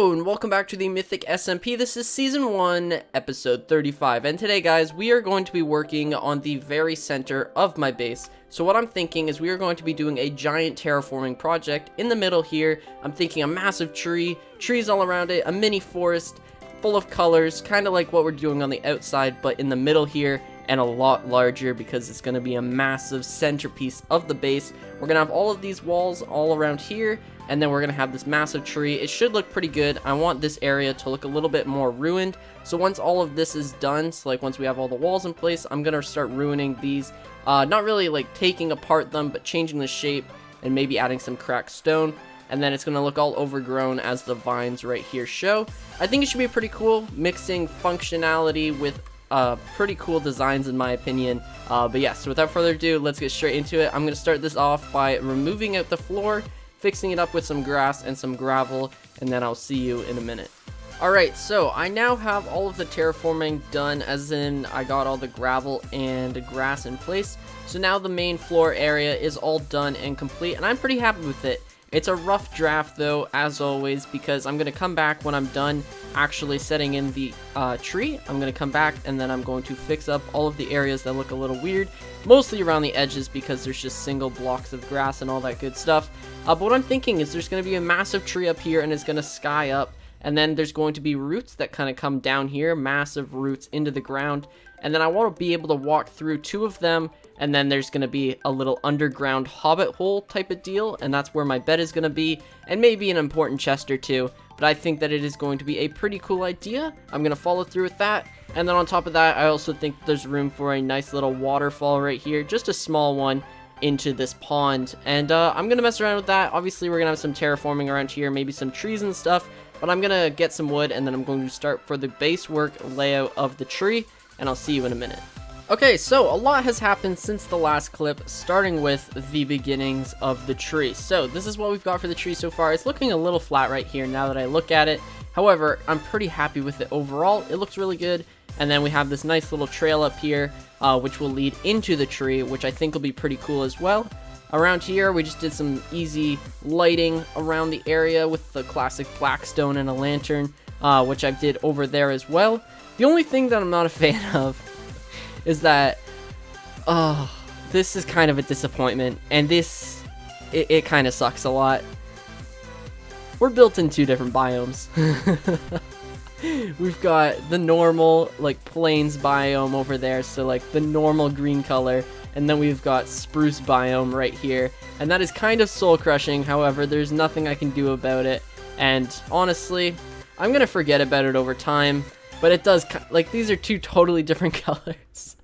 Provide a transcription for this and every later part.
Hello and welcome back to the Mythic SMP. This is Season 1, Episode 35. And today, guys, we are going to be working on the very center of my base. So what I'm thinking is we are going to be doing a giant terraforming project. In the middle here, I'm thinking a massive tree, trees all around it, a mini forest full of colors, kind of like what we're doing on the outside, but in the middle here, and a lot larger because it's going to be a massive centerpiece of the base. We're going to have all of these walls all around here, and then we're going to have this massive tree. It should look pretty good. I want this area to look a little bit more ruined. So once all of this is done, so like once we have all the walls in place, I'm going to start ruining these. Not really like taking apart them, but changing the shape and maybe adding some cracked stone. And then it's going to look all overgrown as the vines right here show. I think it should be pretty cool, mixing functionality with pretty cool designs in my opinion. But yeah, so without further ado, let's get straight into it. I'm going to start this off by removing out the floor, fixing it up with some grass and some gravel, and then I'll see you in a minute. Alright, so I now have all of the terraforming done, as in I got all the gravel and grass in place. So now the main floor area is all done and complete, and I'm pretty happy with it. It's a rough draft though, as always, because I'm going to come back when I'm done actually setting in the tree. I'm going to come back and then I'm going to fix up all of the areas that look a little weird, mostly around the edges because there's just single blocks of grass and all that good stuff. But what I'm thinking is there's going to be a massive tree up here and it's going to sky up, and then there's going to be roots that kind of come down here, massive roots into the ground, and then I want to be able to walk through two of them, and then there's going to be a little underground hobbit hole type of deal, and that's where my bed is going to be, and maybe an important chest or two, but I think that it is going to be a pretty cool idea. I'm going to follow through with that, and then on top of that, I also think there's room for a nice little waterfall right here, just a small one, into this pond, and I'm going to mess around with that. Obviously, we're going to have some terraforming around here, maybe some trees and stuff, but I'm going to get some wood, and then I'm going to start for the base work layout of the tree, and I'll see you in a minute. Okay, so a lot has happened since the last clip, starting with the beginnings of the tree. So this is what we've got for the tree so far. It's looking a little flat right here now that I look at it. However, I'm pretty happy with it overall. It looks really good. And then we have this nice little trail up here, which will lead into the tree, which I think will be pretty cool as well. Around here, we just did some easy lighting around the area with the classic blackstone and a lantern, which I did over there as well. The only thing that I'm not a fan of is that, this is kind of a disappointment, and it kind of sucks a lot. We're built in two different biomes. We've got the normal, like, plains biome over there, so, like, the normal green color, and then we've got spruce biome right here, and that is kind of soul-crushing. However, there's nothing I can do about it, and honestly, I'm gonna forget about it over time. But it does, like, these are two totally different colors.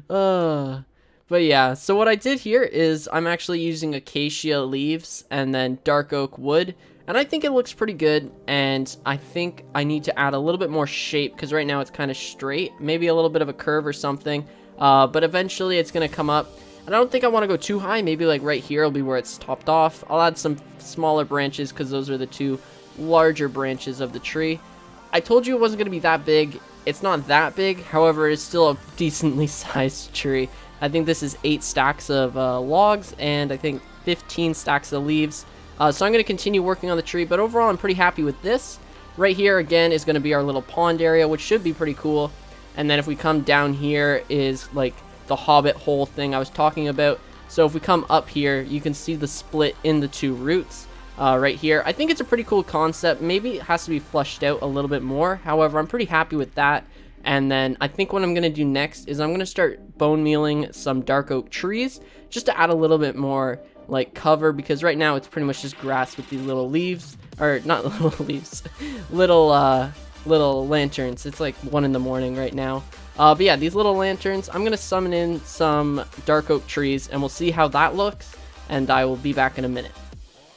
But yeah, so what I did here is I'm actually using acacia leaves and then dark oak wood. And I think it looks pretty good. And I think I need to add a little bit more shape because right now it's kind of straight. Maybe a little bit of a curve or something. But eventually it's going to come up. And I don't think I want to go too high. Maybe like right here will be where it's topped off. I'll add some smaller branches because those are the two larger branches of the tree. I told you it wasn't going to be that big. It's not that big, however, it's still a decently sized tree. I think this is 8 stacks of logs, and I think 15 stacks of leaves. So I'm going to continue working on the tree, but overall I'm pretty happy with this. Right here, again, is going to be our little pond area, which should be pretty cool. And then if we come down here is, like, the hobbit hole thing I was talking about. So if we come up here, you can see the split in the two roots. Right here. I think it's a pretty cool concept. Maybe it has to be fleshed out a little bit more. However, I'm pretty happy with that. And then I think what I'm going to do next is I'm going to start bone mealing some dark oak trees just to add a little bit more like cover, because right now it's pretty much just grass with these little leaves, or not little leaves, little lanterns. It's like 1 in the morning right now. But yeah, these little lanterns, I'm going to summon in some dark oak trees and we'll see how that looks, and I will be back in a minute.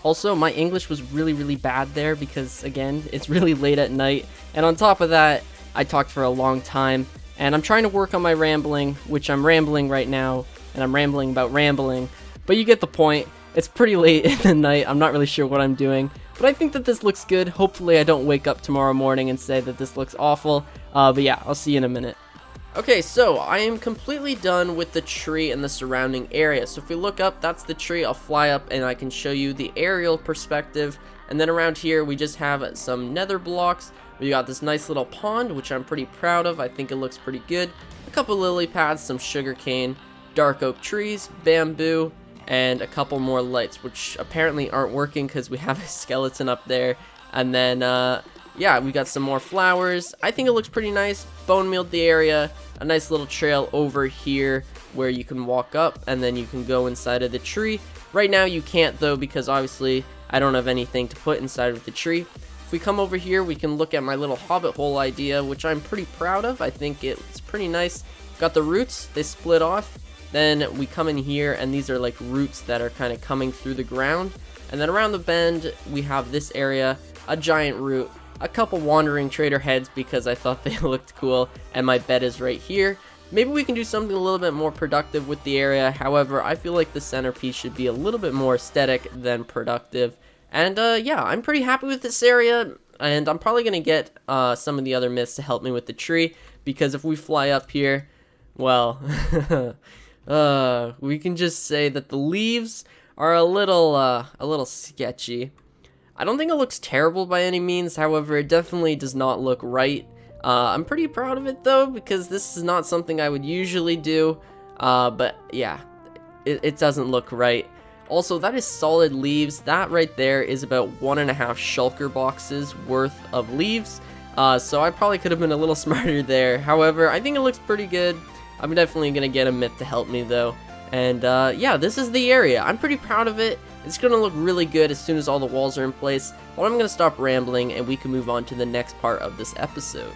Also, my English was really bad there because, again, it's really late at night. And on top of that, I talked for a long time. And I'm trying to work on my rambling, which I'm rambling right now. And I'm rambling about rambling. But you get the point. It's pretty late in the night. I'm not really sure what I'm doing. But I think that this looks good. Hopefully I don't wake up tomorrow morning and say that this looks awful. But yeah, I'll see you in a minute. Okay, so I am completely done with the tree and the surrounding area. So if we look up, that's the tree. I'll fly up and I can show you the aerial perspective And then around here, we just have some nether blocks. We got this nice little pond, which I'm pretty proud of. I think it looks pretty good. A couple lily pads, some sugar cane, dark oak trees, bamboo, and a couple more lights, which apparently aren't working because we have a skeleton up there. And then, yeah, we got some more flowers. I think it looks pretty nice. Bone mealed the area. A nice little trail over here where you can walk up and then you can go inside of the tree. Right now you can't though, because obviously I don't have anything to put inside of the tree. If we come over here, we can look at my little hobbit hole idea, which I'm pretty proud of. I think it's pretty nice. Got the roots, they split off. Then we come in here and these are like roots that are kind of coming through the ground. And then around the bend, we have this area, a giant root, a couple wandering trader heads because I thought they looked cool, and my bed is right here. Maybe we can do something a little bit more productive with the area. However, I feel like the centerpiece should be a little bit more aesthetic than productive. And yeah, I'm pretty happy with this area, and I'm probably going to get some of the other myths to help me with the tree, because if we fly up here, well, we can just say that the leaves are a little sketchy. I don't think it looks terrible by any means, however, it definitely does not look right. I'm pretty proud of it though, because this is not something I would usually do, but yeah, it doesn't look right. Also, that is solid leaves. That right there is about 1.5 shulker boxes worth of leaves, so I probably could have been a little smarter there. However, I think it looks pretty good. I'm definitely going to get a myth to help me though. And yeah, this is the area. I'm pretty proud of it. It's going to look really good as soon as all the walls are in place. But I'm going to stop rambling and we can move on to the next part of this episode.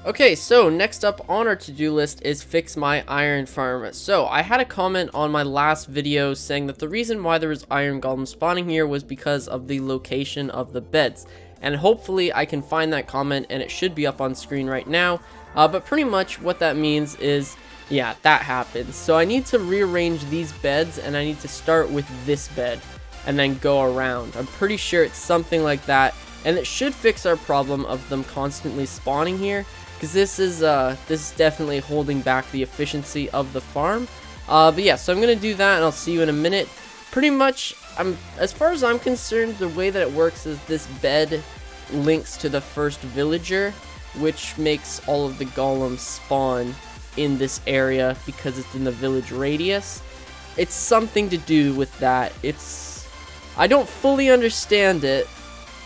Okay, so next up on our to-do list is fix my iron farm. So I had a comment on my last video saying that the reason why there was iron golems spawning here was because of the location of the beds. And hopefully I can find that comment and it should be up on screen right now. But pretty much what that means is, yeah, that happens. So I need to rearrange these beds and I need to start with this bed and then go around. I'm pretty sure it's something like that, and it should fix our problem of them constantly spawning here, because this is definitely holding back the efficiency of the farm. But yeah, so I'm gonna do that and I'll see you in a minute. Pretty much, as far as I'm concerned, the way that it works is this bed links to the first villager, which makes all of the golems spawn in this area because it's in the village radius. It's something to do with that. I don't fully understand it,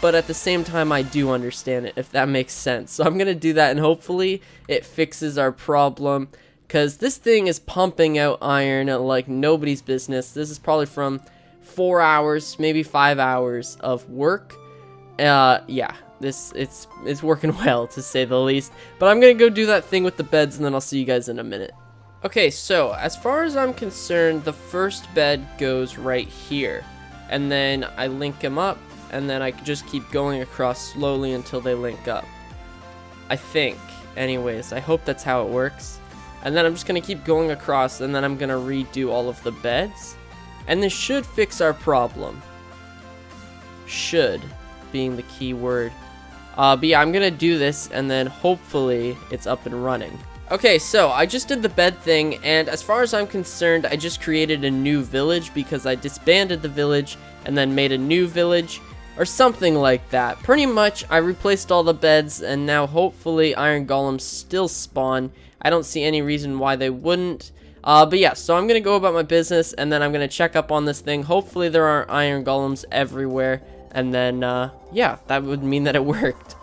but at the same time I do understand it, if that makes sense. So I'm gonna do that and hopefully it fixes our problem, because this thing is pumping out iron like nobody's business. This is probably from 4 hours, maybe 5 hours of work. Yeah, it's working well, to say the least. But I'm gonna go do that thing with the beds and then I'll see you guys in a minute. Okay, so as far as I'm concerned, the first bed goes right here, and then I link them up, and then I just keep going across slowly until they link up. I think. Anyways, I hope that's how it works. And then I'm just gonna keep going across, and then I'm gonna redo all of the beds, and this should fix our problem. Should being the key word. But yeah, I'm gonna do this, and then hopefully it's up and running. Okay, so I just did the bed thing, and as far as I'm concerned, I just created a new village because I disbanded the village and then made a new village, or something like that. Pretty much, I replaced all the beds, and now hopefully iron golems still spawn. I don't see any reason why they wouldn't. But yeah, so I'm gonna go about my business, and then I'm gonna check up on this thing. Hopefully there aren't iron golems everywhere, and then, yeah, that would mean that it worked.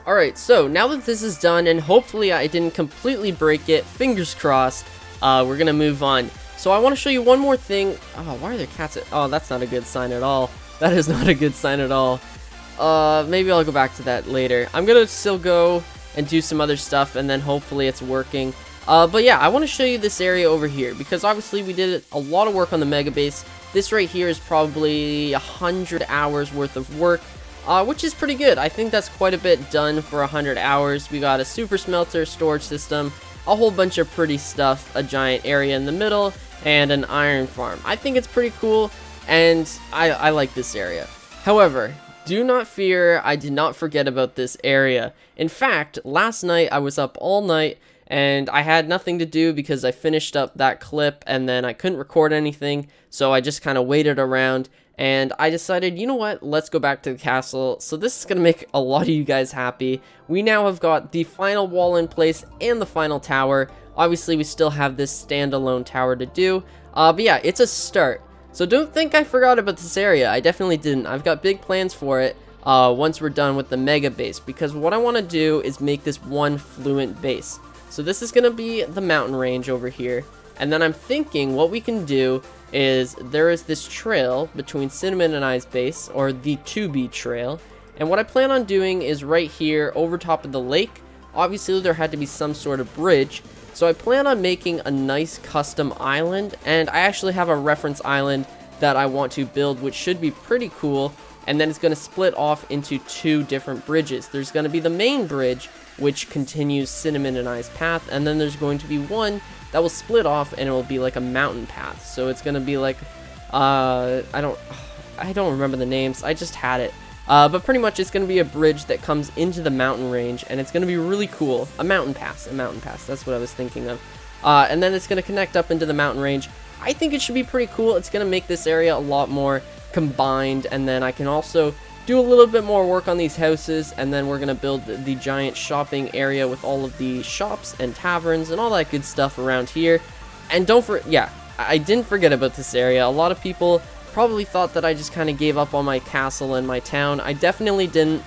Alright, so now that this is done, and hopefully I didn't completely break it, fingers crossed, we're gonna move on. So I want to show you one more thing. Oh, why are there cats? Oh, that's not a good sign at all. That is not a good sign at all. Maybe I'll go back to that later. I'm gonna still go and do some other stuff, and then hopefully it's working. But yeah, I want to show you this area over here, because obviously we did a lot of work on the mega base. This right here is probably 100 hours worth of work. Which is pretty good. I think that's quite a bit done for 100 hours. We got a super smelter, storage system, a whole bunch of pretty stuff, a giant area in the middle, and an iron farm. I think it's pretty cool, and I like this area. However, do not fear, I did not forget about this area. In fact, last night I was up all night, and I had nothing to do because I finished up that clip, and then I couldn't record anything, so I just kind of waited around. and I decided, you know what, let's go back to the castle. So this is going to make a lot of you guys happy. We now have got the final wall in place and the final tower. Obviously, we still have this standalone tower to do, but yeah, it's a start. So don't think I forgot about this area. I definitely didn't. I've got big plans for it once we're done with the mega base, because what I want to do is make this one fluent base. So this is going to be the mountain range over here, and then I'm thinking what we can do is there is this trail between Cinnamon and I's base, or the 2B trail, and what I plan on doing is right here over top of the lake. Obviously there had to be some sort of bridge, so I plan on making a nice custom island, and I actually have a reference island that I want to build, which should be pretty cool, and then it's going to split off into 2 different bridges. There's going to be the main bridge, which continues Cinnamon and I's path, and then there's going to be one that will split off, and it will be like a mountain path. So it's going to be like, I don't remember the names, I just had it. But pretty much it's going to be a bridge that comes into the mountain range, and it's going to be really cool. A mountain pass, that's what I was thinking of. And then it's going to connect up into the mountain range. I think it should be pretty cool. It's going to make this area a lot more combined, and then I can also do a little bit more work on these houses, and then we're going to build the giant shopping area with all of the shops and taverns and all that good stuff around here. And I didn't forget about this area. A lot of people probably thought that I just kind of gave up on my castle and my town. I definitely didn't.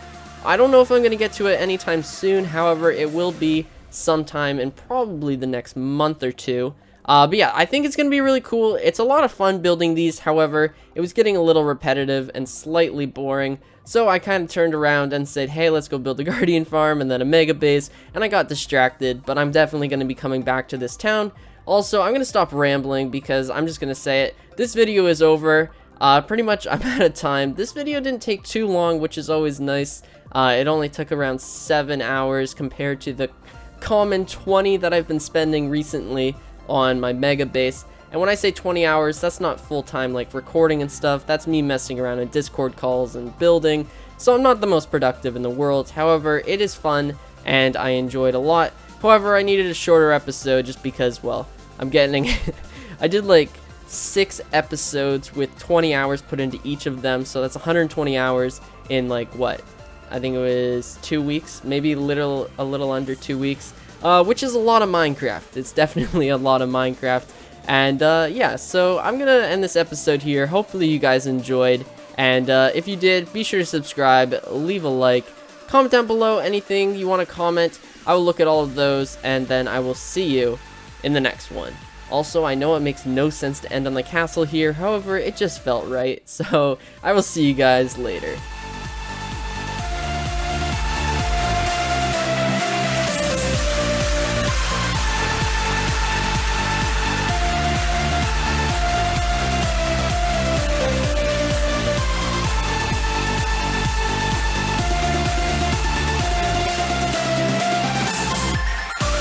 I don't know if I'm going to get to it anytime soon. However, it will be sometime in probably the next month or two. But yeah, I think it's going to be really cool. It's a lot of fun building these. However, it was getting a little repetitive and slightly boring. So I kind of turned around and said, hey, let's go build a Guardian Farm and then a Mega Base. And I got distracted, but I'm definitely going to be coming back to this town. Also, I'm going to stop rambling because I'm just going to say it. This video is over. Pretty much I'm out of time. This video didn't take too long, which is always nice. It only took around 7 hours compared to the common 20 that I've been spending recently on my mega base. And when I say 20 hours, that's not full-time like recording and stuff. That's me messing around in Discord calls and building. So I'm not the most productive in the world. However, it is fun and I enjoyed a lot. However, I needed a shorter episode just because, well, I'm getting I did like 6 episodes with 20 hours put into each of them, so that's 120 hours in like what? I think it was 2 weeks, maybe a little under 2 weeks. Which is a lot of Minecraft. It's definitely a lot of Minecraft. And yeah, so I'm gonna end this episode here. Hopefully you guys enjoyed, and if you did, be sure to subscribe, leave a like, comment down below anything you want to comment. I will look at all of those, and then I will see you in the next one. Also, I know it makes no sense to end on the castle here, however, it just felt right. So I will see you guys later.